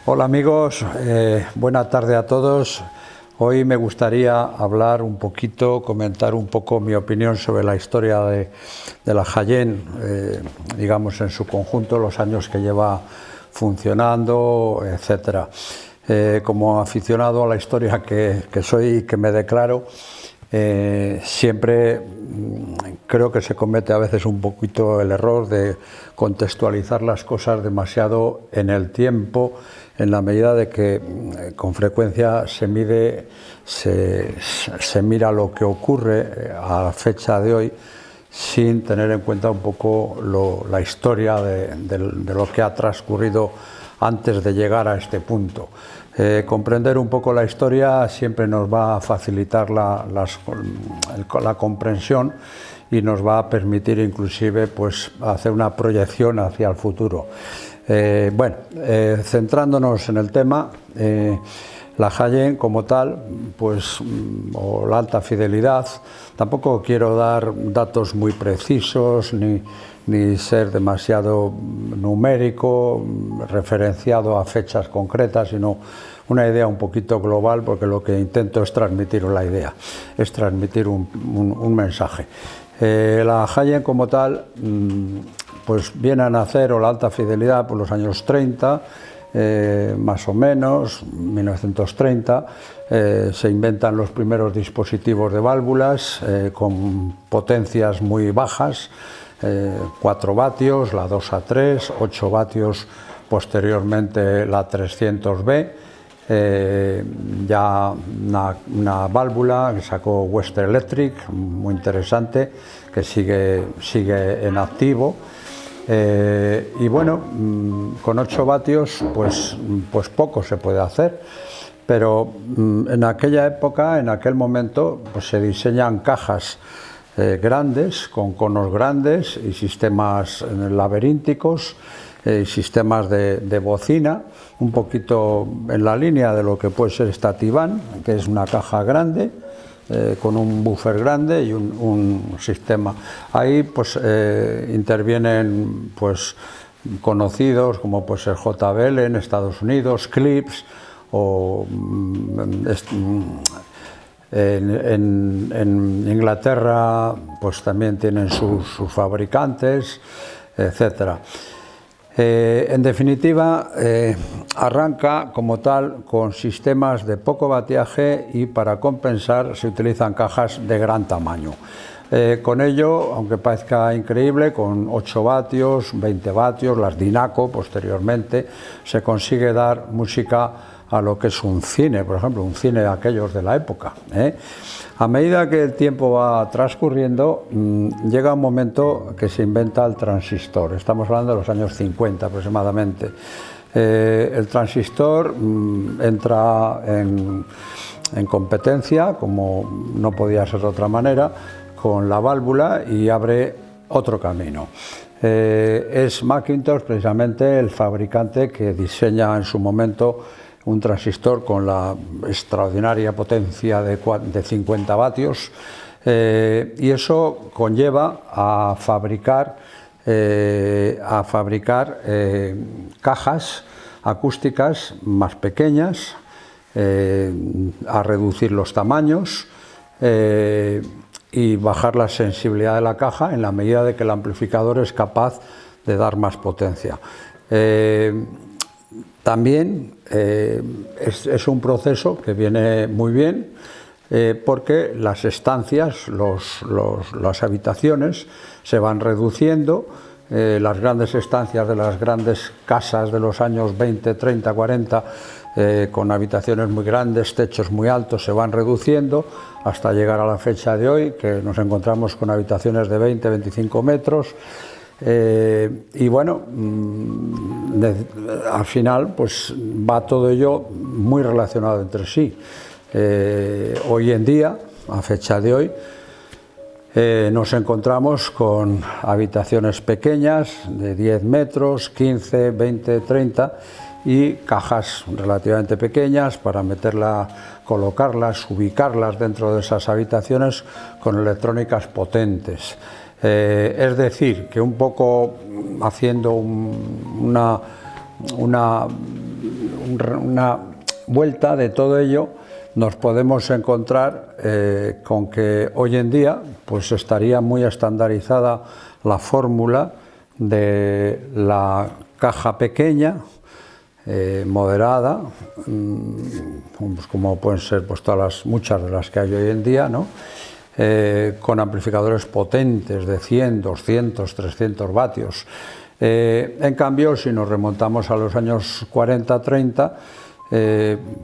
Hola amigos, buena tarde a todos. Hoy me gustaría hablar un poquito, comentar un poco mi opinión sobre la historia de la Jaén, digamos en su conjunto, los años que lleva funcionando, etcétera. Como aficionado a la historia que soy y que me declaro, siempre creo que se comete a veces un poquito el error de contextualizar las cosas demasiado en el tiempo, en la medida de que con frecuencia se mira lo que ocurre a la fecha de hoy sin tener en cuenta un poco la historia de lo que ha transcurrido antes de llegar a este punto. Comprender un poco la historia siempre nos va a facilitar la comprensión y nos va a permitir inclusive pues, hacer una proyección hacia el futuro. Centrándonos en el tema, la Jaén como tal, pues, o la alta fidelidad, tampoco quiero dar datos muy precisos ni ser demasiado numérico, referenciado a fechas concretas, sino una idea un poquito global, porque lo que intento es transmitir la idea, es transmitir un mensaje. La Jaén como tal, pues viene a nacer, o la alta fidelidad, por los años 30, más o menos, 1930, se inventan los primeros dispositivos de válvulas con potencias muy bajas, 4 vatios, la 2A3, 8 vatios posteriormente la 300B, ya una válvula que sacó Western Electric, muy interesante, que sigue en activo. Y bueno, con 8 vatios pues poco se puede hacer, pero en aquella época, en aquel momento, pues se diseñan cajas grandes, con conos grandes y sistemas laberínticos, sistemas de bocina, un poquito en la línea de lo que puede ser esta Tivan, que es una caja grande, con un buffer grande y un sistema. Ahí pues intervienen pues conocidos como pues el JBL en Estados Unidos, Clips, o en Inglaterra pues también tienen sus fabricantes, etcétera. En definitiva, arranca como tal con sistemas de poco vatiaje y para compensar se utilizan cajas de gran tamaño. Con ello, aunque parezca increíble, con 8 vatios, 20 vatios, las Dinaco posteriormente, se consigue dar música a lo que es un cine, por ejemplo, un cine de aquellos de la época. A medida que el tiempo va transcurriendo, llega un momento que se inventa el transistor. Estamos hablando de los años 50 aproximadamente. El transistor entra en competencia, como no podía ser de otra manera, con la válvula y abre otro camino. Es Macintosh precisamente el fabricante que diseña en su momento un transistor con la extraordinaria potencia de 50 vatios, y eso conlleva a fabricar cajas acústicas más pequeñas, a reducir los tamaños y bajar la sensibilidad de la caja en la medida de que el amplificador es capaz de dar más potencia. También es un proceso que viene muy bien porque las estancias, las habitaciones se van reduciendo, las grandes estancias de las grandes casas de los años 20, 30, 40, con habitaciones muy grandes, techos muy altos, se van reduciendo hasta llegar a la fecha de hoy, que nos encontramos con habitaciones de 20, 25 metros. Y bueno, al final pues va todo ello muy relacionado entre sí. Hoy en día, a fecha de hoy, nos encontramos con habitaciones pequeñas de 10 metros, 15, 20, 30 y cajas relativamente pequeñas para colocarlas, ubicarlas dentro de esas habitaciones con electrónicas potentes. Es decir, que un poco haciendo una vuelta de todo ello, nos podemos encontrar con que hoy en día pues estaría muy estandarizada la fórmula de la caja pequeña, moderada, pues como pueden ser pues muchas de las que hay hoy en día, ¿no? Con amplificadores potentes de 100, 200, 300 vatios. En cambio, si nos remontamos a los años 40-30,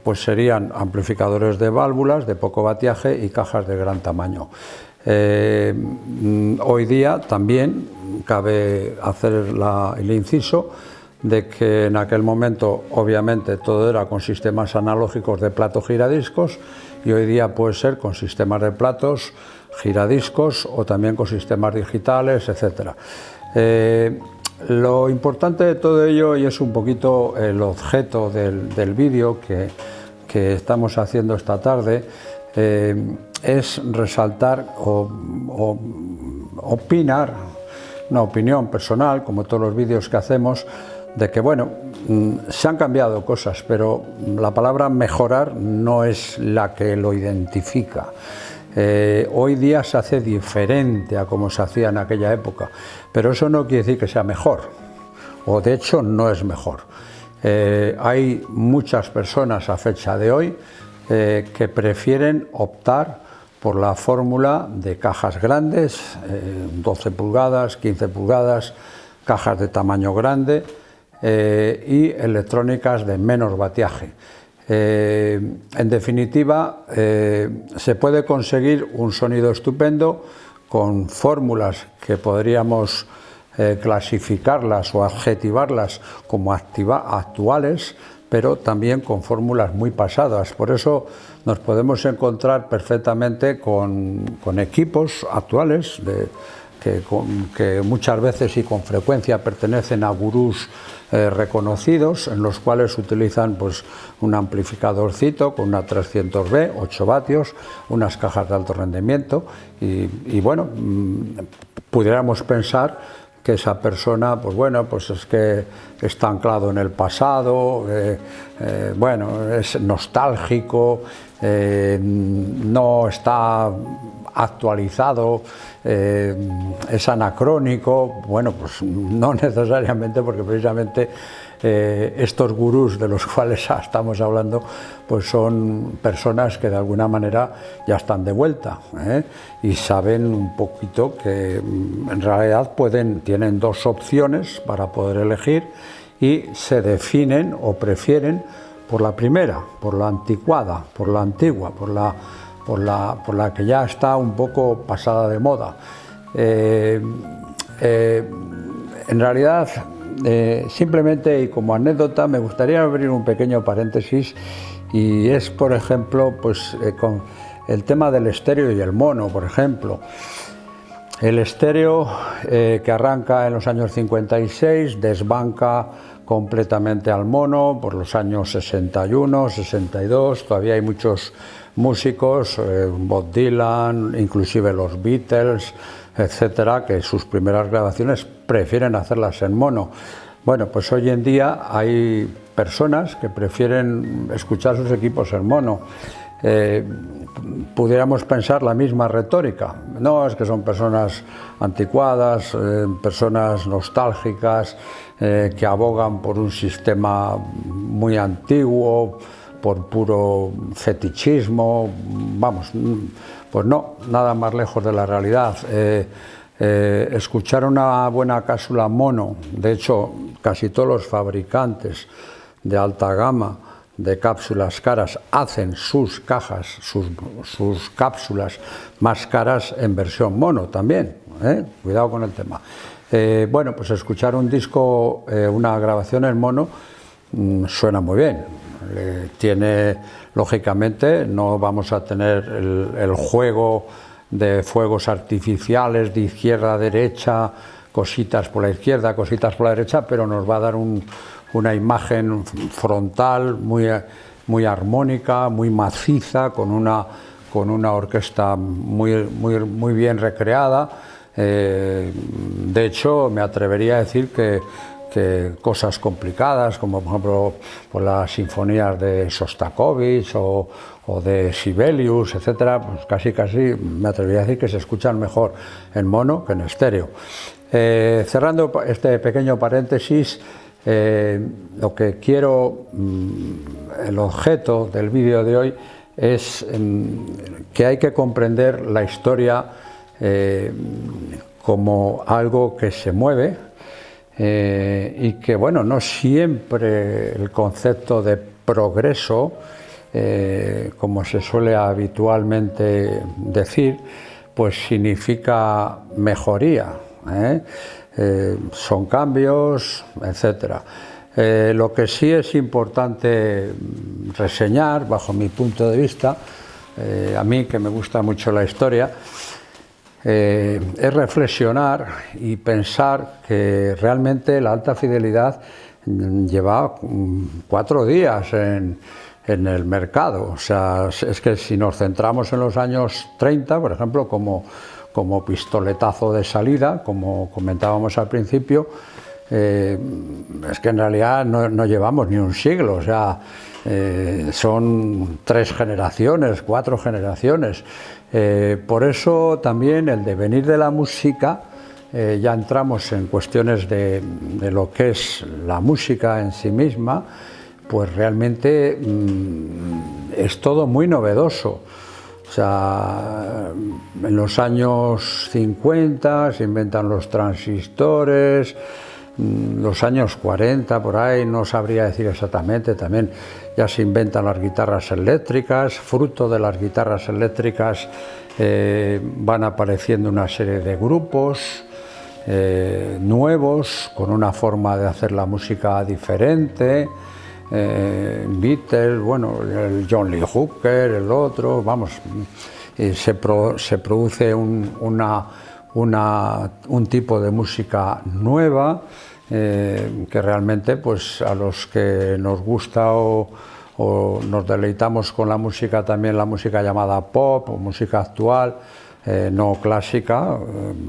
pues serían amplificadores de válvulas de poco vatiaje y cajas de gran tamaño. Hoy día también cabe hacer el inciso de que en aquel momento obviamente todo era con sistemas analógicos de plato giradiscos y hoy día puede ser con sistemas de platos giradiscos o también con sistemas digitales, etc. Lo importante de todo ello, y es un poquito el objeto del vídeo que estamos haciendo esta tarde, es resaltar o opinar, una opinión personal, como todos los vídeos que hacemos, de que bueno, se han cambiado cosas, pero la palabra mejorar no es la que lo identifica. Hoy día se hace diferente a como se hacía en aquella época, pero eso no quiere decir que sea mejor, o de hecho no es mejor. Hay muchas personas a fecha de hoy que prefieren optar por la fórmula de cajas grandes, 12 pulgadas, 15 pulgadas, cajas de tamaño grande y electrónicas de menos vatiaje. En definitiva, se puede conseguir un sonido estupendo con fórmulas que podríamos clasificarlas o adjetivarlas como actuales, pero también con fórmulas muy pasadas. Por eso nos podemos encontrar perfectamente con equipos actuales que muchas veces y con frecuencia pertenecen a gurús reconocidos, en los cuales utilizan pues un amplificadorcito con una 300B, 8 vatios, unas cajas de alto rendimiento y bueno, pudiéramos pensar que esa persona, pues bueno, pues es que está anclado en el pasado, bueno, es nostálgico, no está actualizado, es anacrónico. Bueno, pues no necesariamente, porque precisamente estos gurús de los cuales estamos hablando pues son personas que de alguna manera ya están de vuelta, y saben un poquito que en realidad tienen dos opciones para poder elegir y se definen o prefieren por la primera, por la anticuada, por la antigua, por la que ya está un poco pasada de moda. En realidad, simplemente y como anécdota, me gustaría abrir un pequeño paréntesis, y es, por ejemplo, pues con el tema del estéreo y el mono, por ejemplo. El estéreo, que arranca en los años 56, desbanca completamente al mono por los años 61, 62. Todavía hay muchos músicos, Bob Dylan, inclusive los Beatles, etcétera, que sus primeras grabaciones prefieren hacerlas en mono. Bueno, pues hoy en día hay personas que prefieren escuchar sus equipos en mono. Pudiéramos pensar la misma retórica. No, es que son personas anticuadas, personas nostálgicas, que abogan por un sistema muy antiguo, por puro fetichismo. Vamos, pues no, nada más lejos de la realidad. Escuchar una buena cápsula mono, de hecho casi todos los fabricantes de alta gama de cápsulas caras hacen sus cajas, sus cápsulas más caras en versión mono también, cuidado con el tema. Bueno, pues escuchar un disco, una grabación en mono, suena muy bien. Lógicamente no vamos a tener el juego de fuegos artificiales de izquierda a derecha, cositas por la izquierda, cositas por la derecha, pero nos va a dar una imagen frontal muy armónica, muy maciza, con una orquesta muy bien recreada. De hecho, me atrevería a decir que cosas complicadas, como por ejemplo pues, las sinfonías de Sostakovich o de Sibelius, etcétera, pues casi me atrevería a decir que se escuchan mejor en mono que en estéreo. Cerrando este pequeño paréntesis, lo que quiero, el objeto del vídeo de hoy es que hay que comprender la historia como algo que se mueve y que, bueno, no siempre el concepto de progreso, como se suele habitualmente decir, pues significa mejoría, son cambios, etcétera. Lo que sí es importante reseñar, bajo mi punto de vista, a mí que me gusta mucho la historia, es reflexionar y pensar que realmente la alta fidelidad lleva 4 días en el mercado. O sea, es que si nos centramos en los años 30, por ejemplo, como pistoletazo de salida, como comentábamos al principio, es que en realidad no llevamos ni un siglo, o sea, son 3 generaciones, 4 generaciones. Por eso también el devenir de la música, ya entramos en cuestiones de lo que es la música en sí misma, pues realmente es todo muy novedoso. O sea, en los años 50 se inventan los transistores, los años 40 por ahí, no sabría decir exactamente, también ya se inventan las guitarras eléctricas. Fruto de las guitarras eléctricas van apareciendo una serie de grupos nuevos, con una forma de hacer la música diferente. Beatles, bueno, el John Lee Hooker, el otro, vamos, se produce un tipo de música nueva que realmente, pues, a los que nos gusta o nos deleitamos con la música, también la música llamada pop o música actual, no clásica,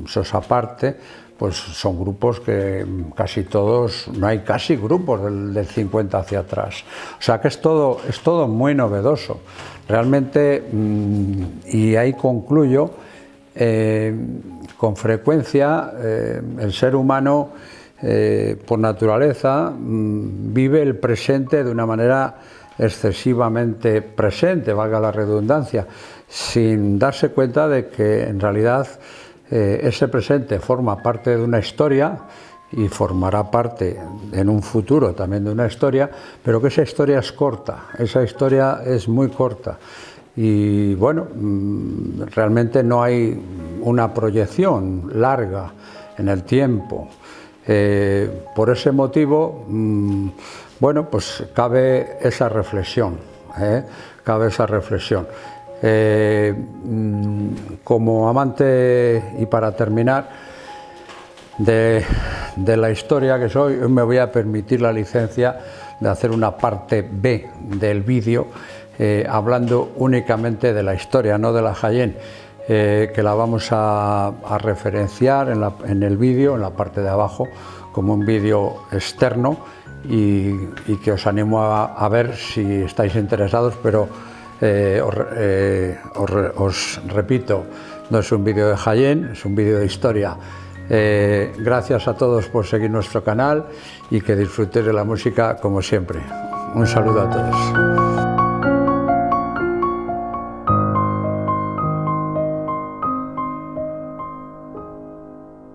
eso es aparte, pues son grupos que casi todos, no hay casi grupos del 50 hacia atrás. O sea que es todo muy novedoso. Realmente, y ahí concluyo, con frecuencia el ser humano por naturaleza vive el presente de una manera excesivamente presente, valga la redundancia, sin darse cuenta de que en realidad ese presente forma parte de una historia y formará parte en un futuro también de una historia, pero que esa historia es corta, esa historia es muy corta y bueno, realmente no hay una proyección larga en el tiempo. Por ese motivo, bueno, pues cabe esa reflexión, cabe esa reflexión. Como amante y para terminar de la historia que soy, me voy a permitir la licencia de hacer una parte B del vídeo, hablando únicamente de la historia, no de la Jaén, que la vamos a referenciar en el vídeo, en la parte de abajo, como un vídeo externo y que os animo a ver si estáis interesados, pero os repito, no es un vídeo de Jaén, es un vídeo de historia. Gracias a todos por seguir nuestro canal y que disfrutéis de la música como siempre. Un saludo a todos.